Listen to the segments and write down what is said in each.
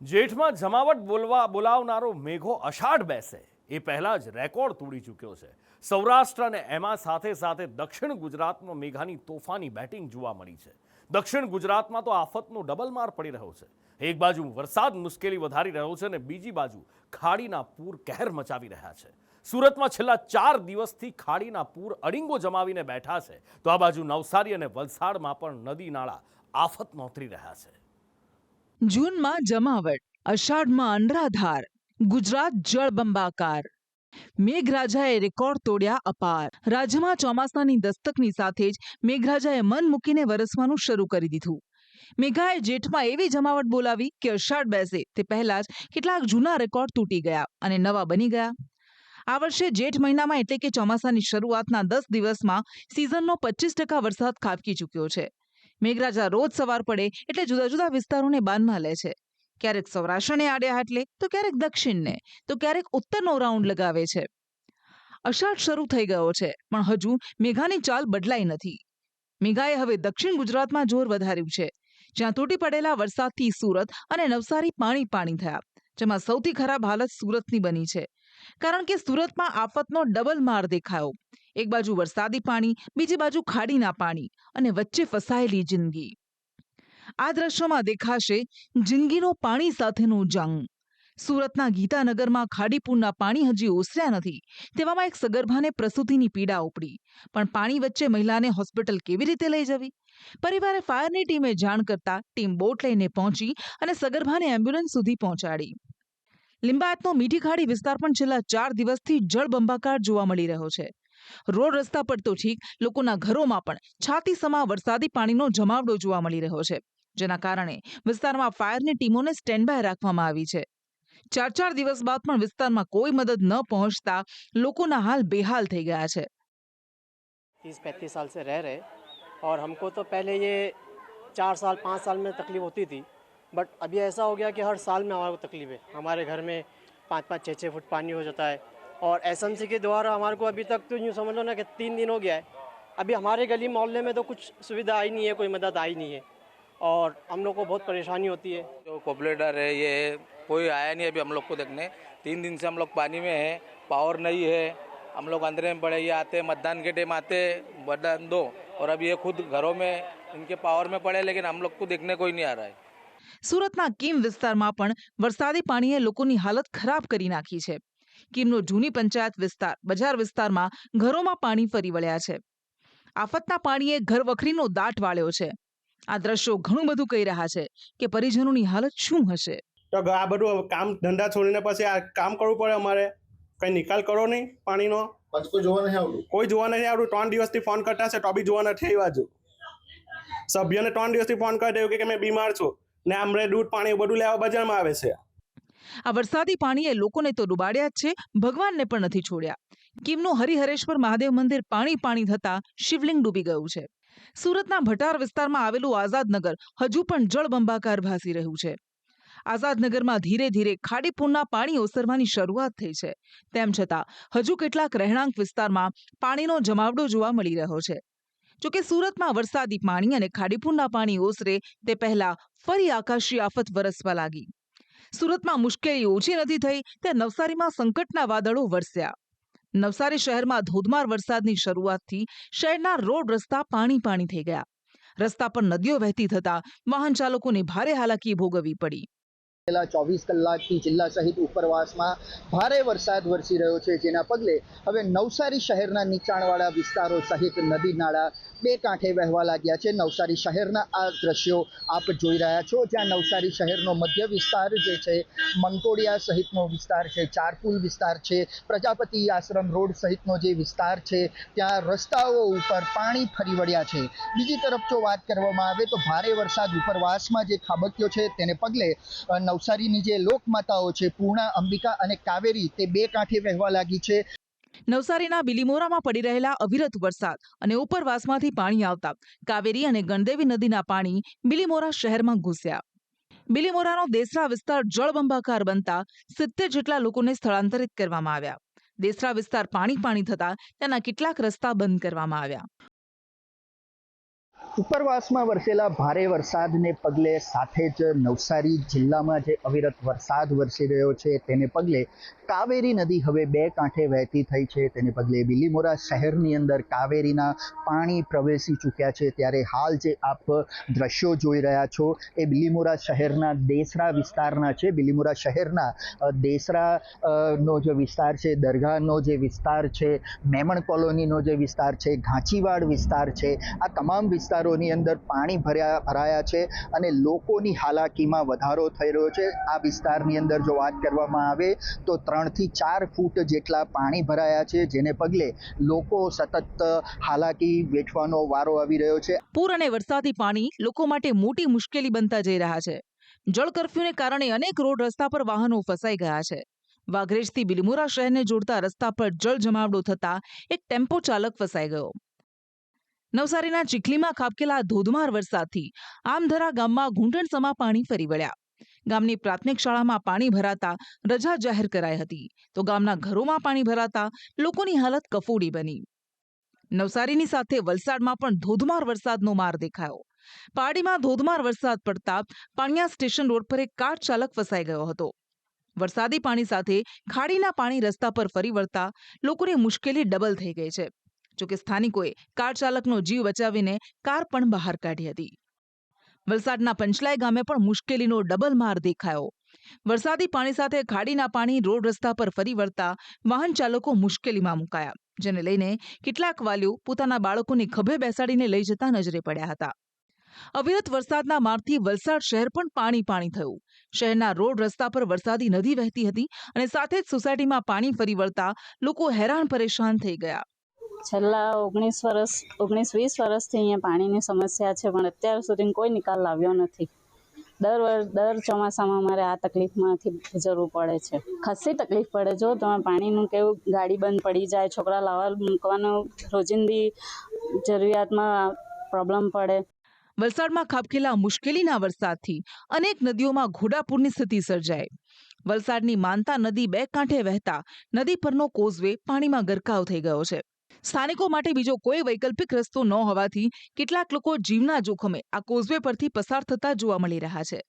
જેઠમાં જમાવટ બોલાવનારો મેઘો અષાઢ બેસે એ પહેલા જ રેકોર્ડ તોડી ચૂક્યો છે। સૌરાષ્ટ્ર અને એમાં સાથે સાથે દક્ષિણ ગુજરાતમાં મેઘાની તોફાની બેટિંગ જોવા મળી છે। દક્ષિણ ગુજરાતમાં તો આફતનો ડબલ માર પડી રહ્યો છે। એક બાજુ વરસાદ મુશ્કેલી વધારી રહ્યો છે અને બીજી બાજુ ખાડીના પૂર કહેર મચાવી રહ્યા છે। સુરતમાં છેલ્લા 4 દિવસથી ખાડીના પૂર અડીંગો જમાવીને બેઠા છે, તો આ બાજુ નવસારી અને વલસાડમાં પણ નદી નાળા આફત નોતરી રહ્યા છે। જૂનમાં જમાવટ, અષાઢમાં અનરાધાર, ગુજરાત જળબંબાકાર। મેઘરાજાએ રેકોર્ડ તોડ્યા અપાર। રાજ્યમાં ચોમાસાની દસ્તકની સાથે જ મેઘરાજાએ મન મૂકીને વરસવાનું શરૂ કરી દીધું। મેઘાએ જેઠમાં એવી જમાવટ બોલાવી કે અષાઢ બેસે તે પહેલા જ કેટલાક જૂના રેકોર્ડ તૂટી ગયા અને નવા બની ગયા। આ વર્ષે જેઠ મહિનામાં એટલે કે ચોમાસાની શરૂઆતના 10 દિવસમાં સિઝનનો 25% વરસાદ ખાબકી ચૂક્યો છે। મેઘરાજા રોજ સવાર પડે એટલે જુદા જુદા વિસ્તારોને બાનમાં લે છે। ક્યારેક સૌરાષ્ટ્રને આડે હાટલે, તો ક્યારેક દક્ષિણને, તો ક્યારેક ઉત્તરનો રાઉન્ડ લગાવે છે। અષાઢ શરૂ થઈ ગયો છે, પણ હજુ મેઘાની ચાલ બદલાઈ નથી। મેઘાએ હવે દક્ષિણ ગુજરાતમાં જોર વધાર્યું છે, જ્યાં તૂટી પડેલા વરસાદથી સુરત અને નવસારી પાણી પાણી થયા, જેમાં સૌથી ખરાબ હાલત સુરતની બની છે, કારણ કે સુરતમાં આફતનો ડબલ માર દેખાયો। એક બાજુ વરસાદી પાણી, બીજી બાજુ ખાડીના પાણી અને વચ્ચે ફસાયેલી જિંદગી। આ દ્રશ્યોમાં દેખાશે જિંદગીનો પાણી સાથેનો જંગ। સુરતના ગીતાનગરમાં ખાડીપુરના પાણી હજી ઓસર્યા નથી, તેવામાં એક સગર્ભાને પ્રસૂતિની પીડા ઉપડી, પણ પાણી વચ્ચે મહિલાને હોસ્પિટલ કેવી રીતે લઈ જવી? પરિવારે ફાયરની ટીમે જાણ કરતા ટીમ બોટ લઈને પહોંચી અને સગર્ભાને એમ્બ્યુલન્સ સુધી પહોંચાડી। લિંબાયતનો મીઠી ખાડી વિસ્તાર પણ છેલ્લા 4 દિવસથી જળબંબાકાર જોવા મળી રહ્યો છે। રોડ રસ્તા પર તો ઠીક, લોકોના ઘરોમાં પણ છાતીસમા વરસાદી પાણીનો જમાવડો જોવા મળી રહ્યો છે, જેના કારણે વિસ્તારમાં ફાયરની ટીમોને સ્ટેન્ડ બાય રાખવામાં આવી છે। 4 દિવસ બાદ પણ વિસ્તારમાં કોઈ મદદ ન પહોંચતા લોકોના હાલ બેહાલ થઈ ગયા છે। 30-35 साल से रह रहे और हमको तो पहले ये 4 साल 5 साल में तकलीफ होती थी, बट अभी ऐसा हो गया कि हर साल में हमारे को तकलीफ है। हमारे घर में 5-5 6-6 फुट पानी हो जाता है और एसएमसी के द्वारा हमारे को अभी तक तो यूँ समझ लो ना कि 3 दिन हो गया है। अभी हमारे गली मोहल्ले में तो कुछ सुविधा आई नहीं है, कोई मदद आई नहीं है और हम लोग को बहुत परेशानी होती है। जो कॉपलेटर है ये है, कोई आया नहीं अभी हम लोग को देखने। 3 दिन से हम लोग पानी में हैं, पावर नहीं है, हम लोग अंधेरे में पड़े। ये आते मतदान के टाइम आते मतदान दो और अब ये खुद घरों में इनके पावर में पड़े, लेकिन हम लोग को देखने कोई नहीं आ रहा है। સુરતના કીમ વિસ્તારમાં પણ વરસાદી પાણીએ લોકોની હાલત ખરાબ કરી નાખી છે। કીમનો જૂની પંચાયત વિસ્તાર, બજાર વિસ્તારમાં ઘરોમાં પાણી ફરી વળ્યા છે। આફતના પાણીએ ઘરવખરીનો દાટ વાળ્યો છે। આ દ્રશ્યો ઘણું બધું કહી રહ્યા છે કે પરિજનોની હાલત શું હશે। તો આ બધું કામ ધંધા છોડીને પછી આ કામ કરવું પડે અમારે। કઈ નિકાલ કરો નહીં પાણીનો। કોઈ જોવા નહીં આવતું। કોઈ જોવા નથી આવતું। 3 દિવસથી ફોન કરતા છે તો બી જોવા નથી આવ્યા। હજુ સભ્યને 3 દિવસથી ફોન કરી દેવું કે મેં બીમાર છું ને આમરે દૂધ પાણી બધું લેવા બજારમાં આવે છે। આ વરસાદી પાણીએ લોકોને તો ડૂબાડ્યા જ છે, ભગવાનને પણ નથી છોડ્યા। કીમનું હરિહરેશ્વર મહાદેવ મંદિર પાણી પાણી થતા શિવલિંગ ડૂબી ગયું છે। સુરતના ભટાર વિસ્તારમાં આવેલું આઝાદનગર હજુ પણ જળબંબાકાર ભાસી રહ્યું છે। આઝાદનગરમાં ધીરે ધીરે ખાડીપુરના પાણી ઓસરવાની શરૂઆત થઈ છે, તેમ છતાં હજુ કેટલાક રહેણાંક વિસ્તારમાં પાણીનો જમાવડો જોવા મળી રહ્યો છે। જોકે સુરતમાં વરસાદી પાણી અને ખાડીપુરના પાણી ઓસરે તે પહેલા ફરી આકાશી આફત વરસવા લાગી। સુરતમાં મુશ્કેલી ઓછી નથી થઈ ત્યાં નવસારીમાં સંકટના વાદળો વરસ્યા। નવસારી શહેરમાં ધોધમાર વરસાદની શરૂઆતથી શહેરના રોડ રસ્તા પાણી પાણી થઈ ગયા। રસ્તા પર નદીઓ વહેતી થતા વાહન ચાલકોને ભારે હાલાકી ભોગવવી પડી। છેલ્લા 24 કલાકથી જિલ્લા સહિત ઉપરવાસમાં ભારે વરસાદ વરસી રહ્યો છે, જેના પગલે હવે નવસારી શહેરના નીચાણવાળા વિસ્તારો સહિત નદી નાળા બે કાંઠે વહેવા લાગ્યા છે। નવસારી શહેરના આ દ્રશ્યો આપ જોઈ રહ્યા છો, જ્યાં નવસારી શહેરનો મધ્ય વિસ્તાર જે છે, મંકોડિયા સહિતનો વિસ્તાર છે, ચારપુલ વિસ્તાર છે, પ્રજાપતિ આશ્રમ રોડ સહિતનો જે વિસ્તાર છે, ત્યાં રસ્તાઓ ઉપર પાણી ફરી વળ્યા છે। બીજી તરફ જો વાત કરવામાં આવે તો ભારે વરસાદ ઉપરવાસમાં જે ખાબક્યો છે, તેને પગલે નવસારીની જે લોકમાતાઓ છે, પૂર્ણા, અંબિકા અને કાવેરી, તે બે કાંઠે વહેવા લાગી છે। નવસારીના બિલીમોરામાં પડી રહેલા અવિરત વરસાદ અને ઉપરવાસમાંથી પાણી આવતા કાવેરી અને ગણદેવી નદીના પાણી બિલીમોરા શહેરમાં ઘૂસ્યા। બિલીમોરાનો દેસરા વિસ્તાર જળબંબાકાર બનતા 70 જેટલા લોકોને સ્થળાંતરિત કરવામાં આવ્યા। દેસરા વિસ્તાર પાણી પાણી થતા તેના કેટલાક રસ્તા બંધ કરવામાં આવ્યા। ઉપરવાસમાં વરસેલા ભારે વરસાદને પગલે સાથે જ નવસારી જિલ્લામાં જે અવિરત વરસાદ વરસી રહ્યો છે તેને પગલે કાવેરી નદી હવે બે કાંઠે વહેતી થઈ છે. તેને પગલે બિલીમોરા શહેરની અંદર કાવેરીના પાણી પ્રવેશી ચૂક્યા છે. ત્યારે હાલ જે આપ દ્રશ્યો જોઈ રહ્યા છો એ બિલીમોરા શહેરના દેસરા વિસ્તારના છે. બિલીમોરા શહેરના દેસરા નો જે વિસ્તાર છે, દરગાહનો જે વિસ્તાર છે, મેમણ કોલોનીનો જે વિસ્તાર છે, ઘાંચીવાડ વિસ્તાર છે, આ તમામ વિસ્તારોની અંદર પાણી ભરાયા છે અને લોકોની હાલાકીમાં વધારો થઈ રહ્યો છે. આ વિસ્તારની અંદર જો વાત કરવામાં આવે તો 3 થી 4 ફૂટ જેટલા પાણી ભરાયા છે, જેને પગલે લોકો સતત હાલાકી વેઠવાનો વારો આવી રહ્યો છે. પૂર અને વરસાદી પાણી લોકો માટે મોટી મુશ્કેલી બનતા જઈ રહ્યા છે. જળ કર્ફ્યુને કારણે અનેક રોડ રસ્તા પર વાહનો ફસાઈ ગયા છે. વાઘરેજથી બિલીમોરા શહેરને જોડતા રસ્તા પર જળ જમાવડો થતા એક ટેમ્પો ચાલક ફસાઈ ગયો. નવસારીના ચીખલીમાં ખાબકેલા ધોધમાર વરસાદથી આમધરા ગામમાં ઘૂંટણસમા પાણી ફરી વળ્યા. ગામની પ્રાથમિક શાળામાં પાણી ભરાતા રજા જાહેર કરાઈ હતી, તો ગામના ઘરોમાં પાણી ભરાતા લોકોની હાલત કફોડી બની. નવસારીની સાથે વલસાડમાં પણ ધોધમાર વરસાદનો માર દેખાયો. પારડીમાં ધોધમાર વરસાદ પડતા પાણિયા સ્ટેશન રોડ પર એક કાર ચાલક ફસાઈ ગયો હતો. વરસાદી પાણી સાથે ખાડીના પાણી રસ્તા પર ફરી વળતા લોકોની મુશ્કેલી ડબલ થઈ ગઈ છે. જોકે સ્થાનિકોએ કાર ચાલકનો જીવ બચાવીને કાર પણ બહાર કાઢી હતી. વલસાડના પંચલાઈ ગામે પણ મુશ્કેલીનો ડબલ માર દેખાયો. વરસાદી પાણી સાથે ખાડીના પાણી રોડ રસ્તા પર ફરી વળતા વાહન ચાલકો મુશ્કેલીમાં મુકાયા, જેને લઈને કેટલાક વાલીઓ પોતાના બાળકોને ખભે બેસાડીને લઈ જતા નજરે પડ્યા હતા. અવિરત વરસાદના મારથી વલસાડ શહેર પણ પાણી થયું. શહેરના રોડ રસ્તા પર વરસાદી નદી વહેતી હતી અને સાથે જ સોસાયટીમાં પાણી ફરી વળતા લોકો હેરાન પરેશાન થઈ ગયા. છેલ્લા 19-20 વર્ષથી અહીંયા પાણીની સમસ્યા છે, પણ અત્યાર સુધી કોઈ નિકાલ લાવ્યો નથી. દર ચોમાસામાં અમારે આ તકલીફમાંથી ગુજરવું પડે છે. ખાસી તકલીફ પડે. જો તમે પાણીનું કેવું, ગાડી બંધ પડી જાય, છોકરા લાવવા મૂકવાનું રોજિંદી જરૂરિયાતમાં પ્રોબ્લેમ પડે. વલસાડમાં ખાબકેલા મુશ્કેલીના વરસાદથી અનેક નદીઓમાં ઘોડાપૂરની સ્થિતિ સર્જાઈ. વલસાડની માનતા નદી બે કાંઠે વહેતા નદી પરનો કોઝવે પાણીમાં ગરકાવ થઈ ગયો છે. સ્થાનિકો માટે બીજો કોઈ વૈકલ્પિક રસ્તો ન હોવાથી કેટલાક લોકો જીવના જોખમે આ કોઝવે પરથી પસાર થતા જોવા મળી રહ્યા છે.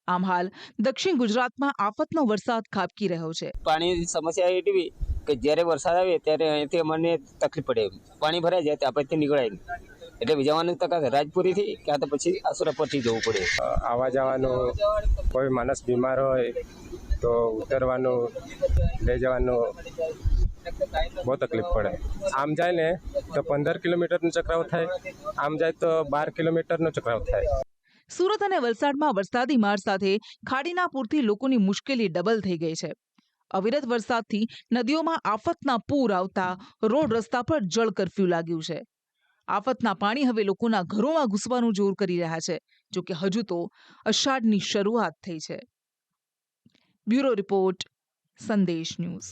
આમ હાલ દક્ષિણ ગુજરાતમાં આફતનો વરસાદ ખાબકી રહ્યો છે. પાણીની સમસ્યા એવી કે જ્યારે વરસાદ આવે ત્યારે અહીંથી અમને તકલીફ પડે. પાણી ભરાઈ જાય તો આપણે નીકળાય નહીં, એટલે જવાની તક રાજપુરીથી ક્યાં તો પછી આસુરાપરથી જવું પડે. આવવા જવાનું, કોઈ માણસ બીમાર હોય તો ઉતરવાનું, લઈ જવાનું બહુ તકલીફ પડે. આમ જાય ને તો 15 કિલોમીટરનો ચક્રાવ થાય, આમ જાય તો 12 કિલોમીટરનો ચક્રાવ થાય. સુરત અને વલસાડમાં વરસાદી માર સાથે ખાડીના પૂરથી લોકોની મુશ્કેલી ડબલ થઈ ગઈ છે. અવિરત વરસાદથી નદીઓમાં આફતના પૂર આવતા રોડ રસ્તા પર જળ કર્ફ્યુ લાગ્યું છે. આફતના પાણી હવે લોકોના ઘરોમાં ઘૂસવાનું જોર કરી રહ્યા છે. જોકે હજુ તો અષાઢની શરૂઆત થઈ છે. બ્યુરો રિપોર્ટ, સંદેશ ન્યૂઝ.